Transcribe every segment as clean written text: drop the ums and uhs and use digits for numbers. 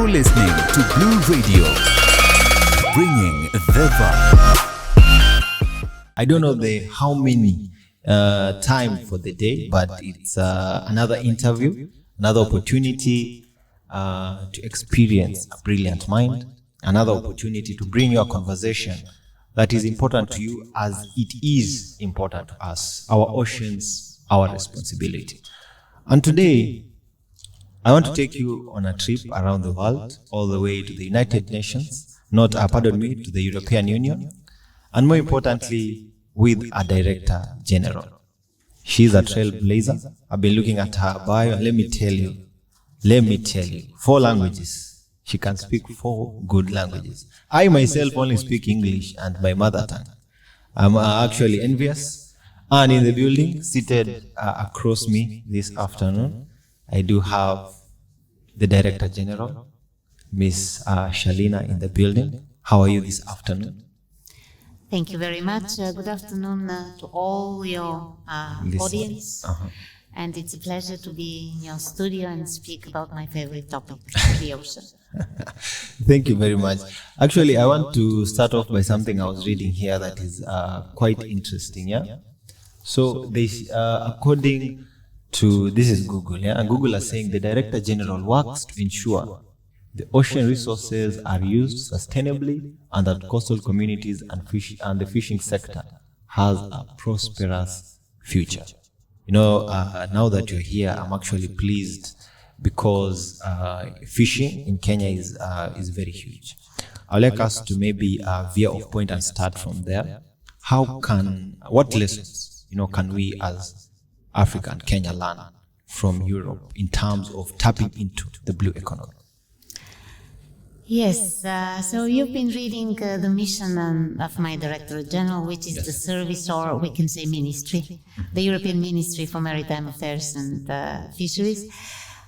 You're listening to Blue Radio, bringing the vibe. I don't know how many time for the day, but it's another interview, another opportunity to experience a brilliant mind, another opportunity to bring you a conversation that is important to you as it is important to us, our oceans, our responsibility. And today, I want to take you on a trip around the world, all the way to the United Nations, to the European Union, and more importantly, with a Director General. She's a trailblazer. I've been looking at her bio. Let me tell you, 4 languages. She can speak 4 good languages. I myself only speak English and my mother tongue. I'm actually envious. And in the building, seated across me this afternoon, I do have the Director General, Miss Charlina, in the building. How are you this afternoon? Thank you very much. Good afternoon to all your audience. And it's a pleasure to be in your studio and speak about my favorite topic, the ocean. Thank you very much. Actually, I want to start off by something I was reading here that is quite interesting. Yeah. So this, according to, this is Google, yeah, and Google are saying the Director General works to ensure the ocean resources are used sustainably and that coastal communities and the fishing sector has a prosperous future. You know, now that you're here, I'm actually pleased because fishing in Kenya is very huge. I'd like us to maybe veer off point and start from there. What lessons, can we as Africa and Kenya learn from Europe in terms of tapping into the blue economy? Yes, so you've been reading the mission of my Director General, which is the service, or we can say ministry, the European Ministry for Maritime Affairs and Fisheries.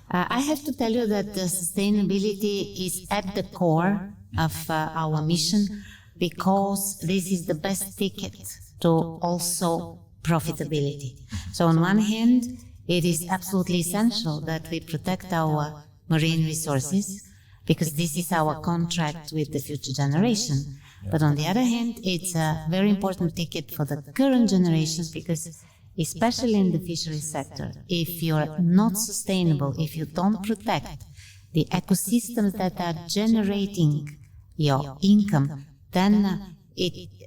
I have to tell you that the sustainability is at the core of our mission, because this is the best ticket to also profitability. So on one hand, it is absolutely essential that we protect our marine resources, because this is our contract with the future generation. But on the other hand, it's a very important ticket for the current generations, because especially in the fisheries sector, if you're not sustainable, if you don't protect the ecosystems that are generating your income, then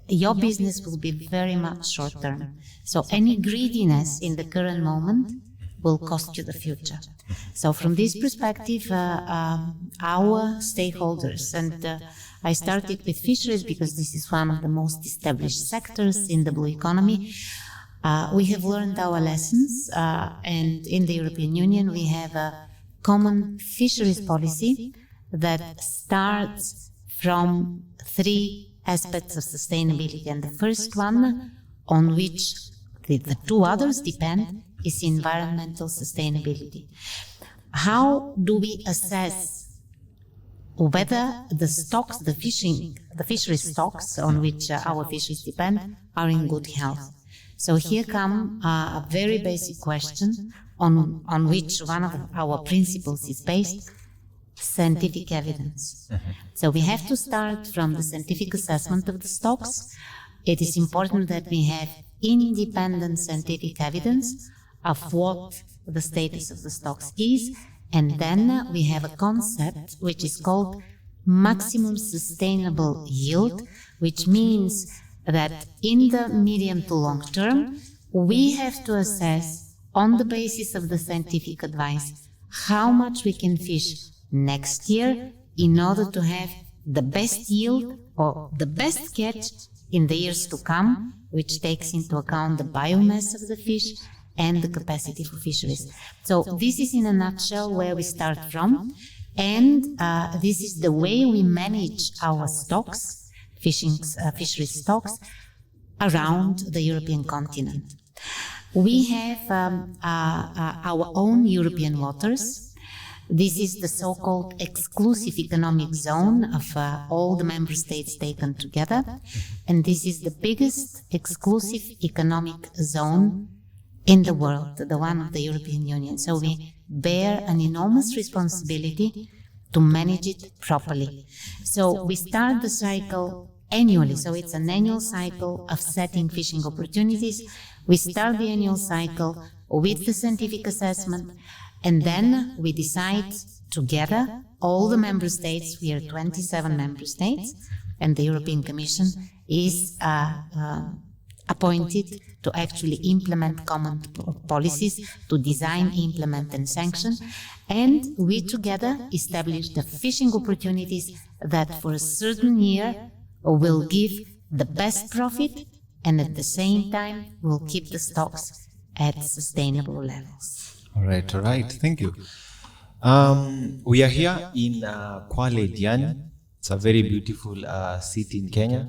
your business will be very much short-term. So any greediness in the current moment will cost you the future. So from this perspective, our stakeholders, and I started with fisheries because this is one of the most established sectors in the blue economy. We have learned our lessons, and in the European Union we have a common fisheries policy that starts from 3 aspects of sustainability, and the first one, on which the 2 others depend, is environmental sustainability. How do we assess whether the stocks, the fishery stocks on which our fisheries depend, are in good health? So here come a very basic question on which one of our principles is based: scientific evidence. So we have to start from the scientific assessment of the stocks. It is important that we have independent scientific evidence of what the status of the stocks is, and then we have a concept which is called maximum sustainable yield, which means that in the medium to long term, we have to assess, on the basis of the scientific advice, how much we can fish next year in order to have the best yield or the best catch in the years to come, which takes into account the biomass of the fish and the capacity for fisheries. So this is in a nutshell where we start from, and this is the way we manage our stocks, fishery stocks, around the European continent. We have our own European waters. This is the so-called exclusive economic zone of all the member states taken together, and this is the biggest exclusive economic zone in the world, the one of the European Union. So we bear an enormous responsibility to manage it properly. So we start the cycle annually. So it's an annual cycle of setting fishing opportunities. We start the annual cycle with the scientific assessment, and then we decide together, all the member states, we are 27 member states, and the European Commission is appointed to actually implement common policies, to design, implement, and sanction. And we together establish the fishing opportunities that for a certain year will give the best profit and at the same time will keep the stocks at sustainable levels. All right. Thank you. We are here in Kwale, Diani. It's a very beautiful city in Kenya.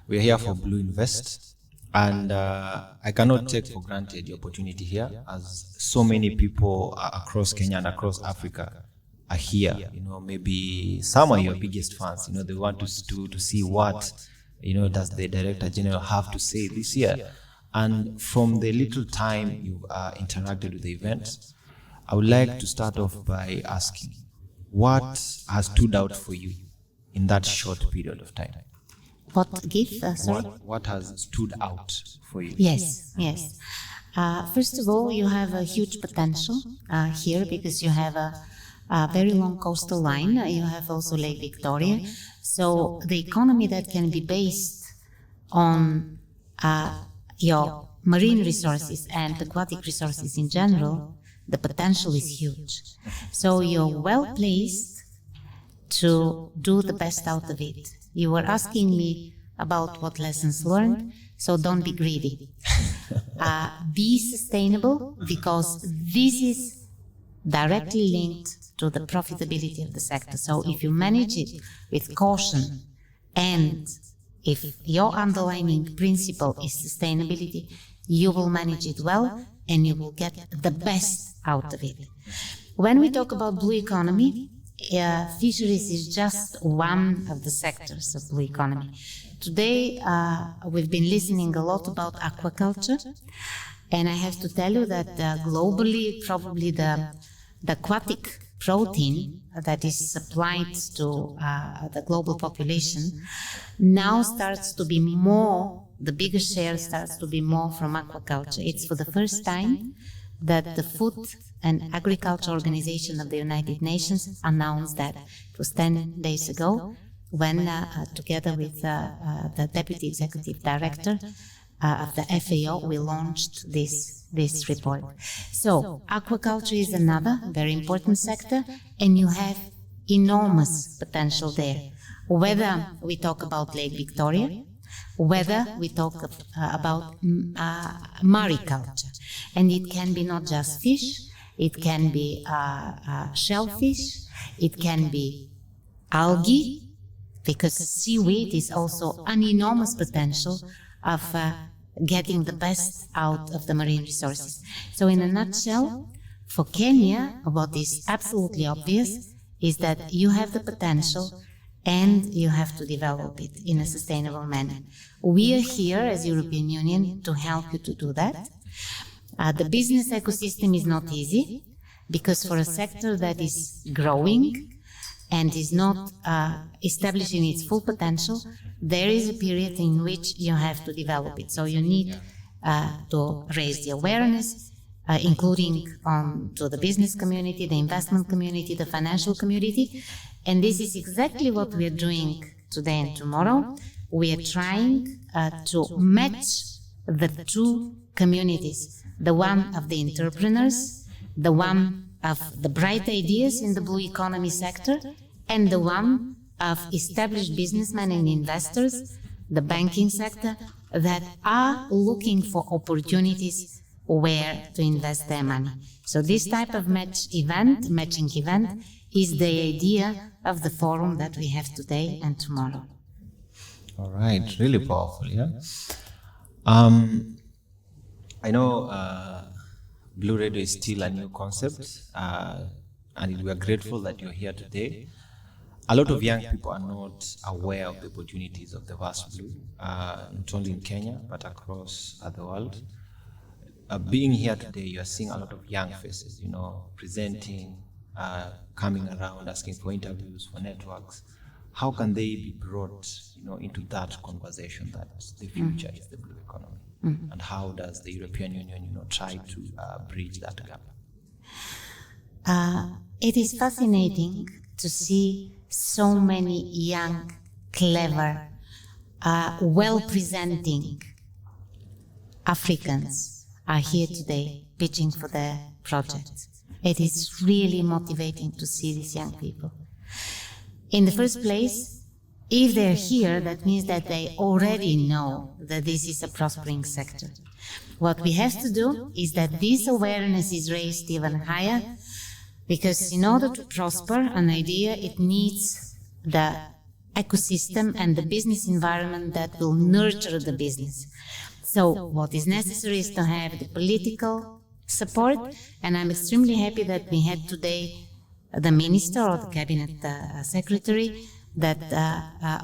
We are here for Blue Invest. And I cannot take for granted the opportunity here, as so many people across Kenya and across Africa are here. Maybe some are your biggest fans. They want to see what, does the Director General have to say this year. And from the little time you've interacted with the event, I would like to start off by asking, what has stood out for you in that short period of time? What has stood out for you? Yes. First of all, you have a huge potential here because you have a very long coastal line. You have also Lake Victoria. So the economy that can be based on your marine resources and aquatic resources in general, the potential is huge. So you're well placed to do the best out of it. You were asking me about what lessons learned, so don't be greedy. Be sustainable, because this is directly linked to the profitability of the sector. So if you manage it with caution, and if your underlying principle is sustainability, you will manage it well and you will get the best out of it. When we talk about blue economy, fisheries is just one of the sectors of blue economy. Today, we've been listening a lot about aquaculture, and I have to tell you that globally, probably the aquatic protein that is supplied to the global population now starts to be more, the bigger share starts to be more from aquaculture. It's for the first time that the Food and Agriculture Organization of the United Nations announced that. It was 10 days ago when, together with the Deputy Executive Director of the FAO, we launched this report. So aquaculture is another very important sector, and you have enormous potential there. Whether we talk about Lake Victoria, whether we talk about mariculture, and it can be not just fish, it can be shellfish, it can be algae, because seaweed is also an enormous potential of getting the best out of the marine resources. So in a nutshell, for Kenya, what is absolutely obvious is that you have the potential and you have to develop it in a sustainable manner. We are here as European Union to help you to do that. The business ecosystem is not easy, because for a sector that is growing and is not establishing its full potential, there is a period in which you have to develop it. So you need to raise the awareness, including to the business community, the investment community, the financial community. And this is exactly what we are doing today and tomorrow. We are trying to match the two communities, the one of the entrepreneurs, the one of the bright ideas in the blue economy sector, and the one of established businessmen and investors, the banking sector, that are looking for opportunities where to invest their money. So this type of matching event, is the idea of the forum that we have today and tomorrow. All right, really powerful, yeah. I know Blue Radio is still a new concept, and we are grateful that you're here today. A lot of young people are not aware of the opportunities of the vast blue, not only in Kenya, but across the world. Being here today, you are seeing a lot of young faces, presenting coming around asking for interviews, for networks. How can they be brought, into that conversation that the future is the blue economy? And how does the European Union, try to bridge that gap? It is fascinating to see so many young, clever, well-presenting Africans are here today pitching for their projects. It is really motivating to see these young people. In the first place, if they're here, that means that they already know that this is a prospering sector. What we have to do is that this awareness is raised even higher, because in order to prosper an idea, it needs the ecosystem and the business environment that will nurture the business. So what is necessary is to have the political support, and I'm extremely happy that we had today the minister or the cabinet secretary that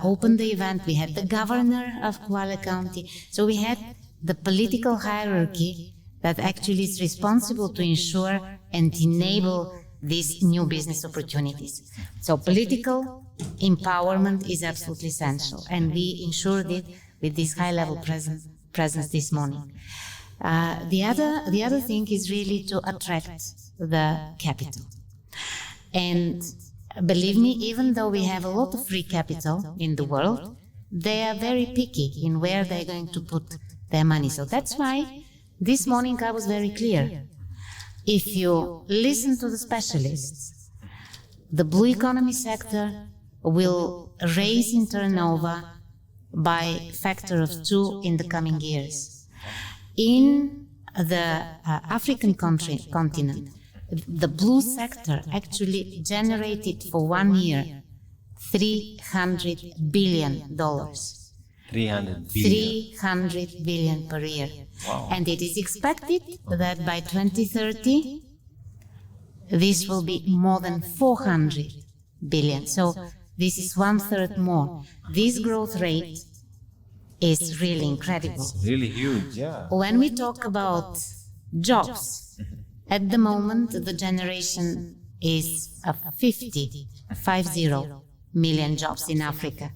opened the event. We had the governor of Kuala County. So we had the political hierarchy that actually is responsible to ensure and enable these new business opportunities. So political empowerment is absolutely essential, and we ensured it with this high-level presence this morning. The other thing is really to attract the capital. And believe me, even though we have a lot of free capital in the world, they are very picky in where they're going to put their money. So that's why this morning I was very clear. If you listen to the specialists, the blue economy sector will raise in turnover by factor of 2 in the coming years. In the African continent, the blue sector actually generated for 1 year $300 billion. 300 billion per year. Wow. And it is expected that by 2030, this will be more than 400 billion. So this is 1/3 more. This growth rate is really incredible. It's really huge, yeah. When we talk about jobs, at the moment, the generation is of 50 million jobs in Africa.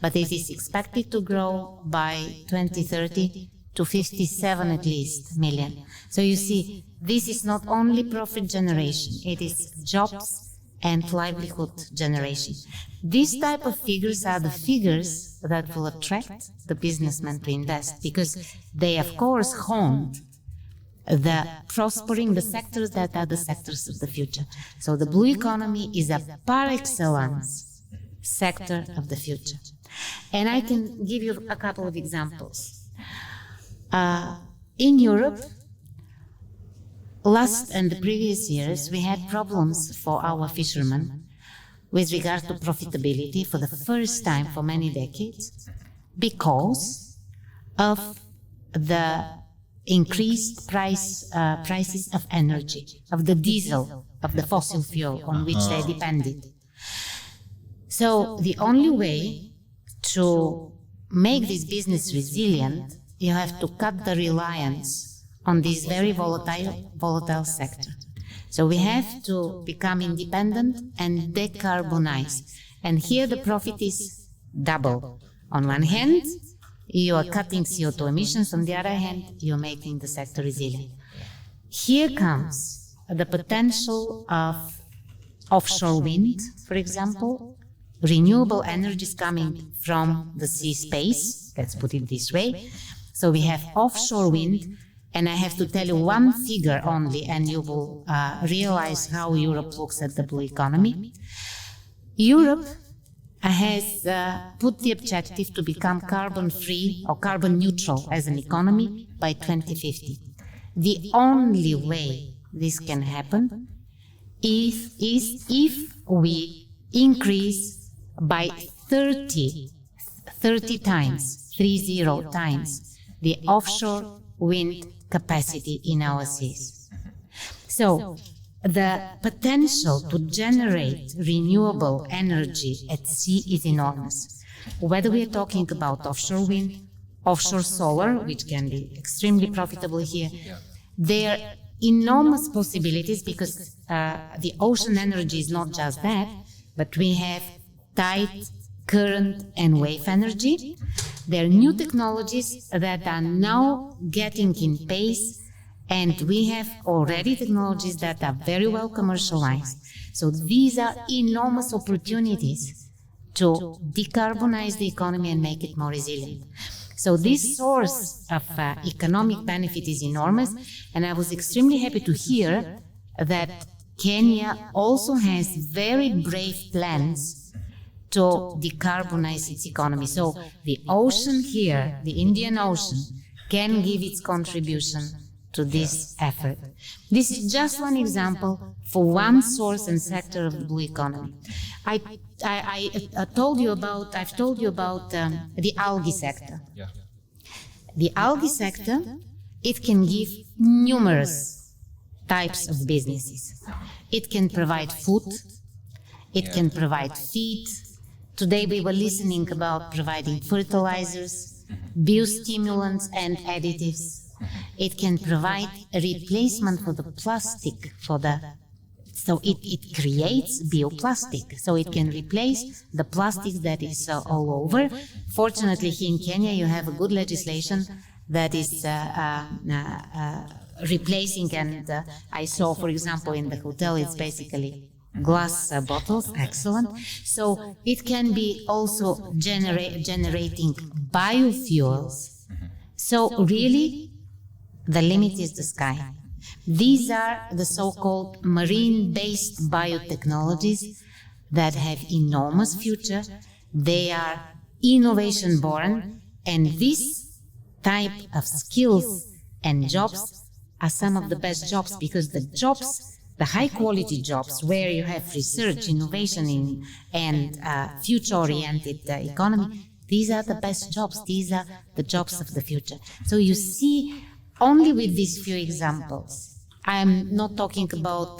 But it is expected to grow by 2030 to 57 at least million. So you see, this is not only profit generation, it is jobs and livelihood generation. These type of figures are the figures that will attract the businessmen to invest, because they, of course, honed the prospering, the sectors that are the sectors of the future. So the blue economy is a par excellence sector of the future. And I can give you a couple of examples. In Europe, last and the previous years, we had problems for our fishermen with regard to profitability for the first time for many decades, because of the increased prices of energy, of the diesel, of the fossil fuel on which they depended. So the only way to make this business resilient, you have to cut the reliance on this very volatile sector. So we have to become independent and decarbonize. And here the profit is double. On one hand, you are cutting CO2 emissions. On the other hand, you're making the sector resilient. Here comes the potential of offshore wind, for example. Renewable energy is coming from the sea space, let's put it this way. So we have offshore wind, and I have to tell you one figure only, and you will realize how Europe looks at the blue economy. Europe has put the objective to become carbon-free or carbon neutral as an economy by 2050. The only way this can happen is if we increase by 30 times, 30 times, the offshore wind capacity in our seas. So the potential to generate renewable energy at sea is enormous. Whether we are talking about offshore wind, offshore solar, which can be extremely profitable here, there enormous possibilities because the ocean energy is not just that, but we have tide, current, and wave energy. There are new technologies that are now getting in pace, and we have already technologies that are very well commercialized. So these are enormous opportunities to decarbonize the economy and make it more resilient. So this source of economic benefit is enormous, and I was extremely happy to hear that Kenya also has very brave plans to decarbonize its economy. So the ocean here, the Indian Ocean, can give its contribution to this effort. This is just one example for one source and sector of the blue economy. I've told you about the algae sector. Yeah. The algae sector, it can give numerous types of businesses. It can provide food, it can provide feed. Today we were listening about providing fertilizers, biostimulants and additives. It can provide a replacement for the plastic, so it creates bioplastic, so it can replace the plastics that is all over. Fortunately, here in Kenya, you have a good legislation that is replacing, and I saw, for example, in the hotel, it's basically glass bottles, excellent. So it can be also generating biofuels. So really, the limit is the sky. These are the so-called marine-based biotechnologies that have enormous future. They are innovation-born, and this type of skills and jobs are some of the best jobs, because the high-quality jobs where you have research, innovation and future-oriented economy, these are the best jobs. These are the jobs of the future. So you see, only with these few examples, I'm not talking about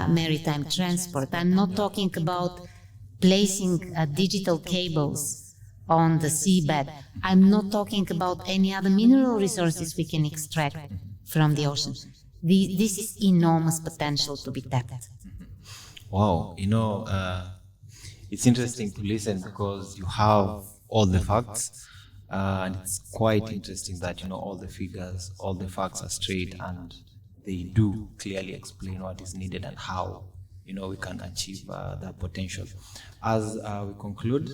maritime transport. I'm not talking about placing digital cables on the seabed. I'm not talking about any other mineral resources we can extract from the ocean. This is enormous potential to be tapped. Wow, it's interesting to listen because you have all the facts. And it's quite interesting that all the figures, all the facts are straight, and they do clearly explain what is needed and how we can achieve that potential. As we conclude,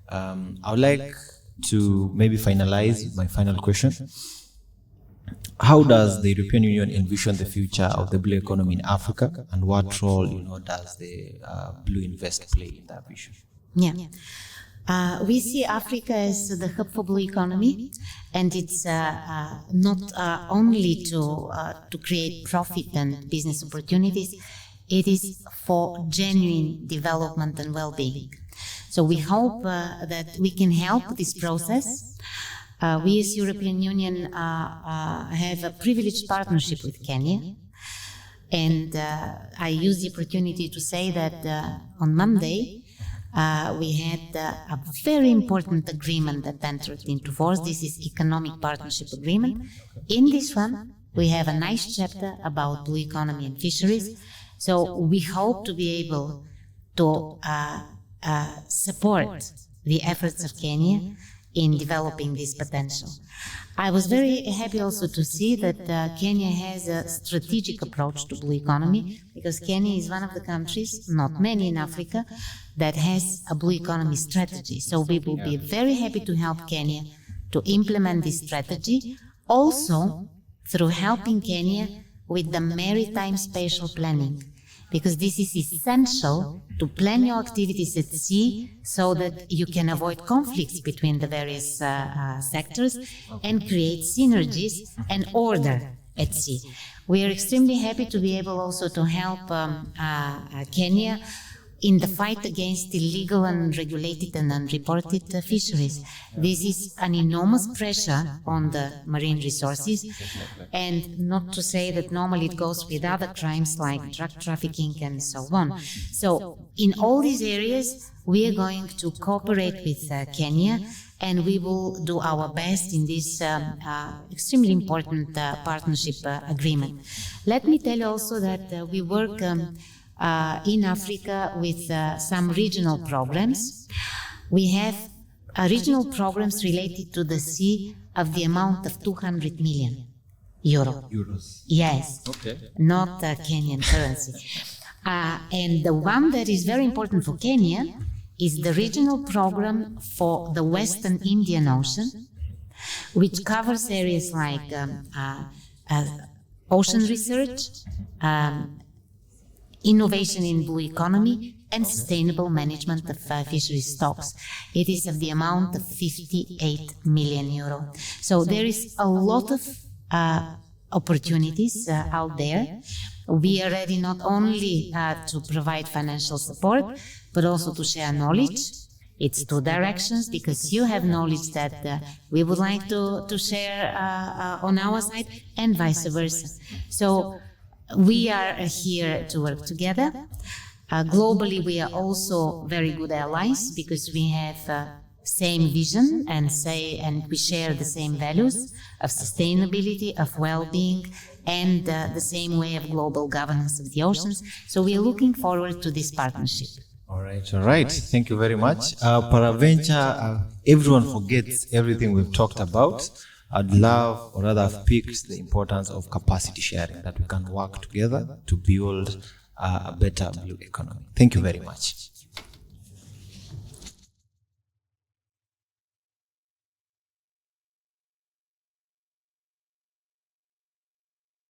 I would like to maybe finalize with my final question. How does the European Union envision the future of the blue economy in Africa, and what role does the Blue Invest play in that vision? Yeah. We see Africa as the hub for blue economy, and it's not only to create profit and business opportunities, it is for genuine development and well-being. So we hope that we can help this process. We as European Union have a privileged partnership with Kenya, and I use the opportunity to say that on Monday, we had a very important agreement that entered into force. This is Economic Partnership Agreement. In this one, we have a nice chapter about blue economy and fisheries. So we hope to be able to support the efforts of Kenya in developing this potential. I was very happy also to see that Kenya has a strategic approach to blue economy, because Kenya is one of the countries, not many in Africa, that has a blue economy strategy. So we will be very happy to help Kenya to implement this strategy, also through helping Kenya with the maritime spatial planning, because this is essential to plan your activities at sea so that you can avoid conflicts between the various sectors and create synergies and order at sea. We are extremely happy to be able also to help Kenya in the fight against illegal and unregulated and unreported fisheries. This is an enormous pressure on the marine resources, and not to say that normally it goes with other crimes like drug trafficking and so on. So in all these areas, we are going to cooperate with Kenya, and we will do our best in this extremely important partnership agreement. Let me tell you also that we work in Africa with some regional programs. We have regional programs related to the sea of the amount of 200 million euro. Euros. Yes, Okay. not Kenyan currency. And the one that is very important for Kenya is the regional program for the Western Indian Ocean, which covers areas like ocean research, innovation in blue economy, and sustainable management of fisheries stocks. It is of the amount of 58 million euro. So there is a lot of opportunities out there. We are ready not only to provide financial support, but also to share knowledge. It's two directions, because you have knowledge that we would like to share on our side, and vice versa. So we are here to work together. Globally, we are also very good allies, because we have same vision and we share the same values of sustainability, of well-being, and the same way of global governance of the oceans. So we are looking forward to this partnership. All right. Thank you very much. Peradventure, everyone forgets everything we've talked about. I'd love, or rather I've picked the importance of capacity sharing, that we can work together to build a better blue economy. Thank you very much.